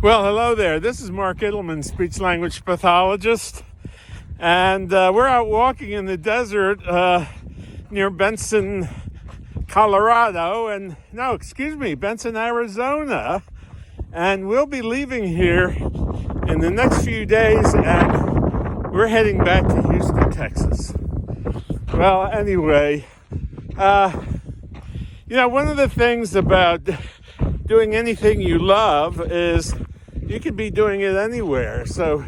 Well, hello there. This is Mark Ittleman, speech-language pathologist, and we're out walking in the desert near Benson, Colorado, Benson, Arizona, and we'll be leaving here in the next few days, and we're heading back to Houston, Texas. Well, anyway, one of the things about doing anything you love is you could be doing it anywhere. So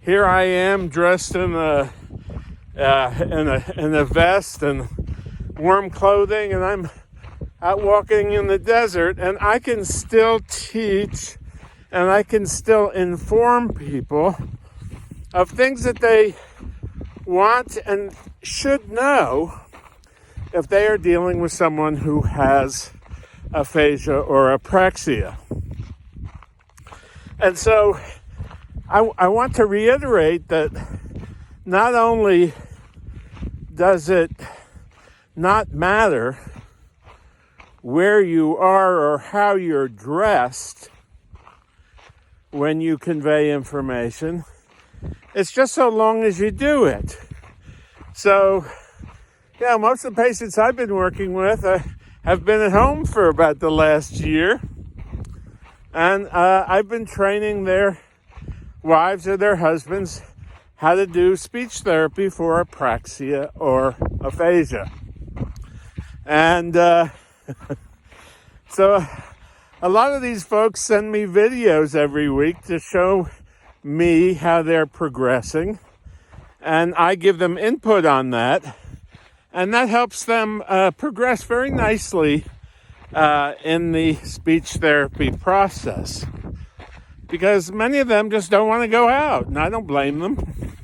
here I am dressed in a vest and warm clothing, and I'm out walking in the desert, and I can still teach and I can still inform people of things that they want and should know if they are dealing with someone who has aphasia or apraxia. And so I want to reiterate that not only does it not matter where you are or how you're dressed when you convey information, it's just so long as you do it. So, most of the patients I've been working with have been at home for about the last year. And I've been training their wives or their husbands how to do speech therapy for apraxia or aphasia. And so a lot of these folks send me videos every week to show me how they're progressing. And I give them input on that. And that helps them progress very nicely in the speech therapy process, because many of them just don't want to go out, and I don't blame them.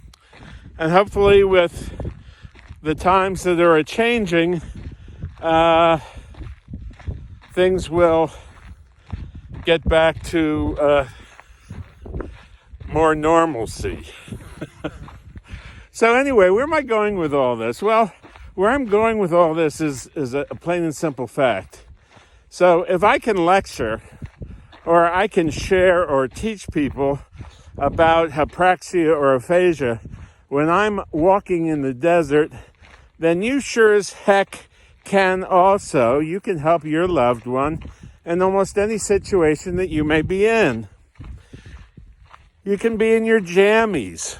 And hopefully with the times that are changing, things will get back to more normalcy. So anyway, where am I going with all this? Well, where I'm going with all this is a plain and simple fact. So if I can lecture or I can share or teach people about apraxia or aphasia when I'm walking in the desert, then you sure as heck can also. You can help your loved one in almost any situation that you may be in. You can be in your jammies.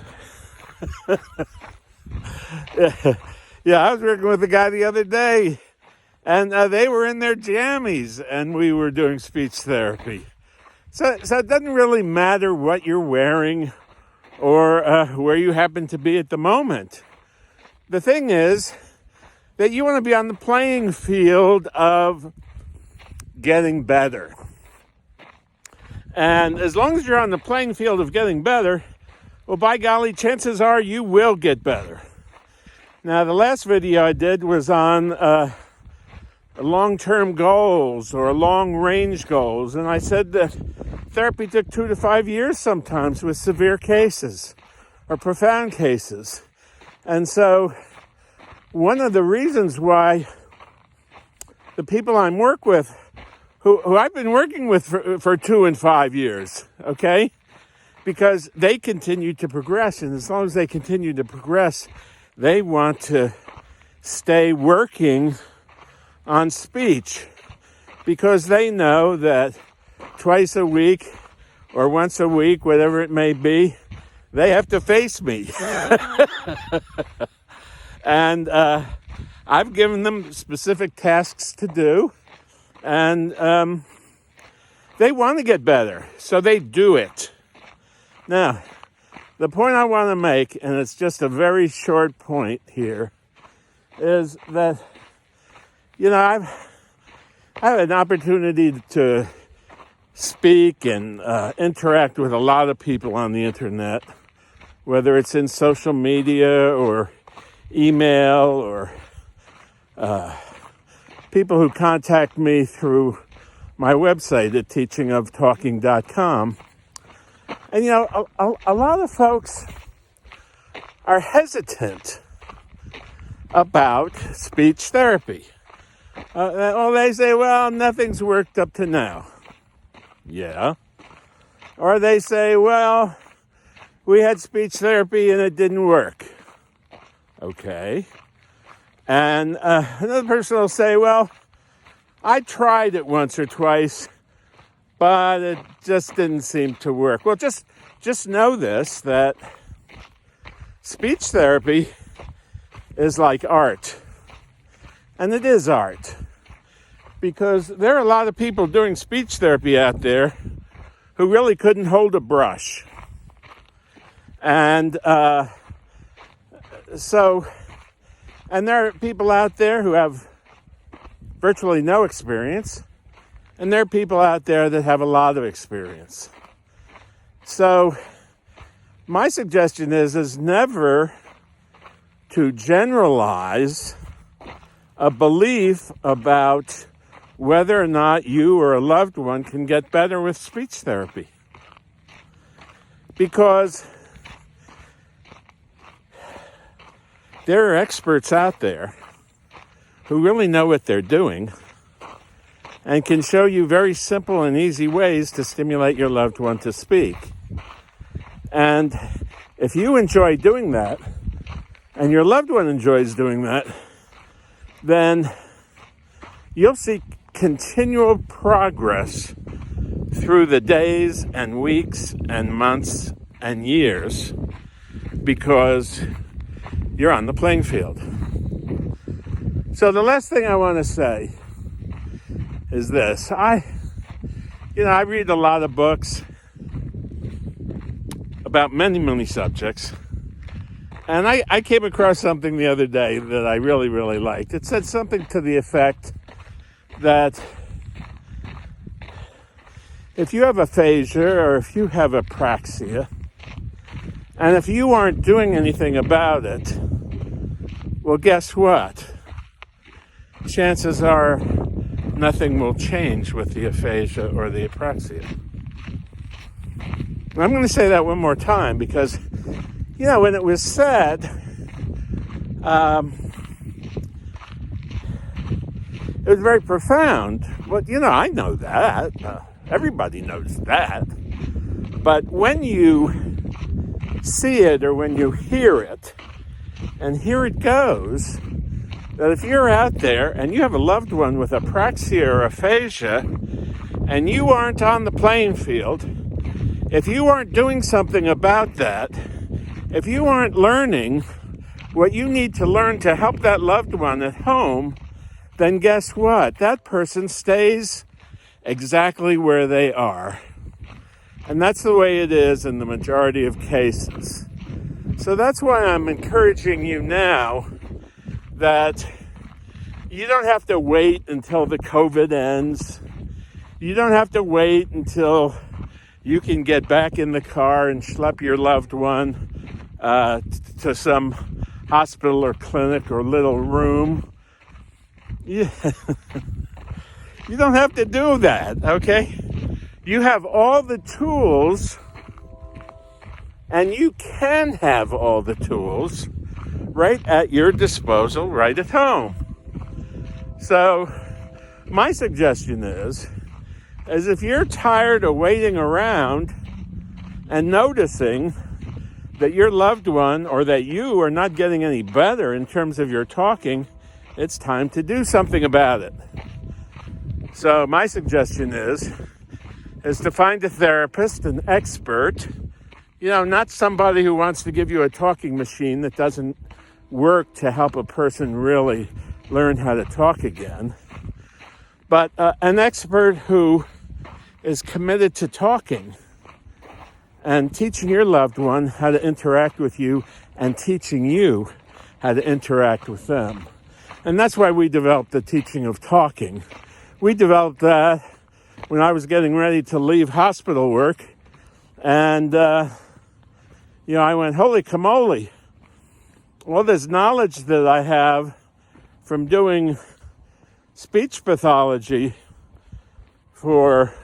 Yeah, I was working with a guy the other day, and they were in their jammies, and we were doing speech therapy. So it doesn't really matter what you're wearing or where you happen to be at the moment. The thing is that you want to be on the playing field of getting better. And as long as you're on the playing field of getting better, well, by golly, chances are you will get better. Now, the last video I did was on long-term goals or long-range goals, and I said that therapy took 2 to 5 years sometimes with severe cases or profound cases. And so one of the reasons why the people I work with, who I've been working with for 2 and 5 years, okay, because they continue to progress, and as long as they continue to progress, they want to stay working on speech, because they know that twice a week or once a week, whatever it may be, they have to face me. And I've given them specific tasks to do, and they want to get better, so they do it. Now, the point I want to make, and it's just a very short point here, is that, I've had an opportunity to speak and interact with a lot of people on the internet, whether it's in social media or email or people who contact me through my website at teachingoftalking.com. And, a lot of folks are hesitant about speech therapy. They say, well, nothing's worked up to now. Yeah. Or they say, well, we had speech therapy and it didn't work. Okay. And another person will say, well, I tried it once or twice, but it just didn't seem to work. Well, just know this, that speech therapy is like art. And it is art. Because there are a lot of people doing speech therapy out there who really couldn't hold a brush. And and there are people out there who have virtually no experience, and there are people out there that have a lot of experience. So my suggestion is never to generalize a belief about whether or not you or a loved one can get better with speech therapy. Because there are experts out there who really know what they're doing and can show you very simple and easy ways to stimulate your loved one to speak. And if you enjoy doing that, and your loved one enjoys doing that, then you'll see continual progress through the days and weeks and months and years because you're on the playing field. So the last thing I want to say is this. I read a lot of books about many, many subjects. And I came across something the other day that I really, really liked. It said something to the effect that if you have aphasia or if you have apraxia, and if you aren't doing anything about it, well, guess what? Chances are nothing will change with the aphasia or the apraxia. And I'm going to say that one more time because, when it was said, it was very profound. Well, I know that. Everybody knows that. But when you see it or when you hear it, and here it goes, that if you're out there and you have a loved one with apraxia or aphasia, and you aren't on the playing field, if you aren't doing something about that, if you aren't learning what you need to learn to help that loved one at home, then guess what? That person stays exactly where they are. And that's the way it is in the majority of cases. So that's why I'm encouraging you now that you don't have to wait until the COVID ends. You don't have to wait until you can get back in the car and schlep your loved one to some hospital or clinic or little room. Yeah. You don't have to do that, okay? You have all the tools, and you can have all the tools right at your disposal, right at home. So my suggestion is if you're tired of waiting around and noticing that your loved one or that you are not getting any better in terms of your talking, it's time to do something about it. So my suggestion is to find a therapist, an expert, not somebody who wants to give you a talking machine that doesn't work to help a person really learn how to talk again, but an expert who is committed to talking and teaching your loved one how to interact with you and teaching you how to interact with them. And that's why we developed the teaching of talking. We developed that when I was getting ready to leave hospital work. And, I went, holy camole. All this knowledge that I have from doing speech pathology for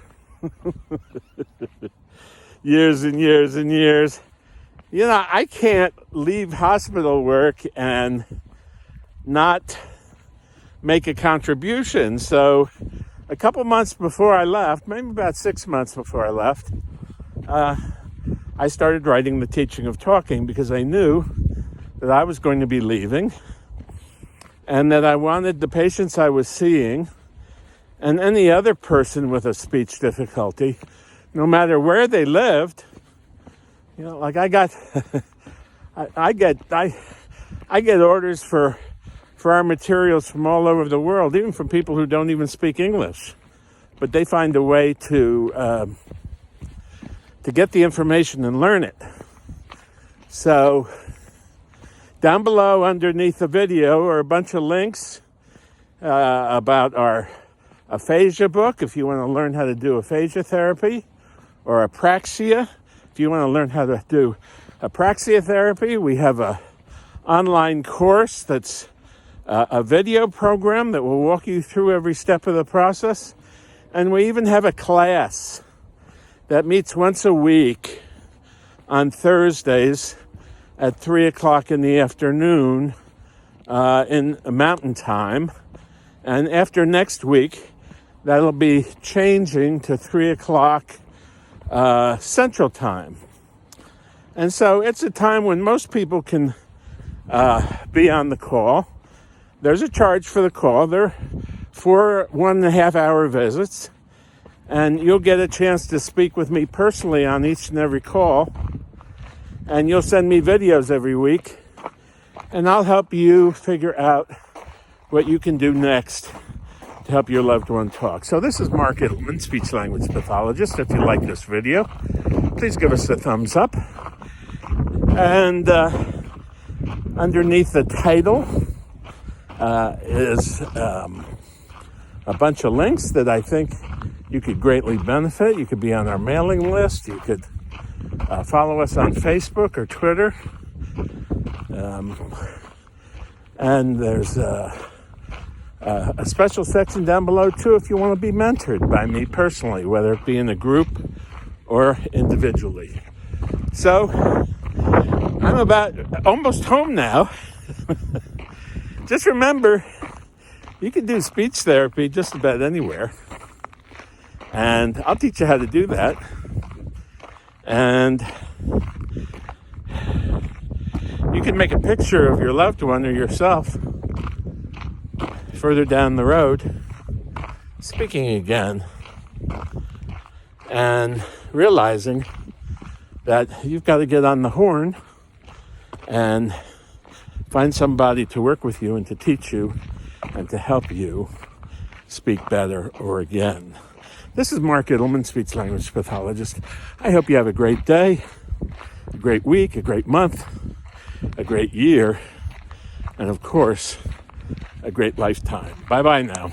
years and years and years. I can't leave hospital work and not make a contribution. So a couple months before I left, maybe about 6 months before I left, I started writing The Teaching of Talking because I knew that I was going to be leaving and that I wanted the patients I was seeing and any other person with a speech difficulty, no matter where they lived, like I get orders for our materials from all over the world, even from people who don't even speak English, but they find a way to get the information and learn it. So down below underneath the video are a bunch of links about our aphasia book if you want to learn how to do aphasia therapy, or apraxia if you want to learn how to do apraxia therapy. We have a online course that's a video program that will walk you through every step of the process. And we even have a class that meets once a week on Thursdays at 3 o'clock in the afternoon in Mountain Time. And after next week, that'll be changing to 3 o'clock Central Time. And so it's a time when most people can be on the call. There's a charge for the call. They're 4 1.5 hour visits. And you'll get a chance to speak with me personally on each and every call. And you'll send me videos every week. And I'll help you figure out what you can do next to help your loved one talk. So this is Mark Ittleman, speech language pathologist. If you like this video, please give us a thumbs up. And underneath the title is a bunch of links that I think you could greatly benefit. You could be on our mailing list. You could follow us on Facebook or Twitter. And there's a special section down below, too, if you want to be mentored by me personally, whether it be in a group or individually. So I'm about almost home now. Just remember, you can do speech therapy just about anywhere. And I'll teach you how to do that. And you can make a picture of your loved one or yourself further down the road, speaking again, and realizing that you've got to get on the horn and find somebody to work with you and to teach you and to help you speak better or again. This is Mark Ittleman, speech language pathologist. I hope you have a great day, a great week, a great month, a great year, and of course, a great lifetime. Bye-bye now.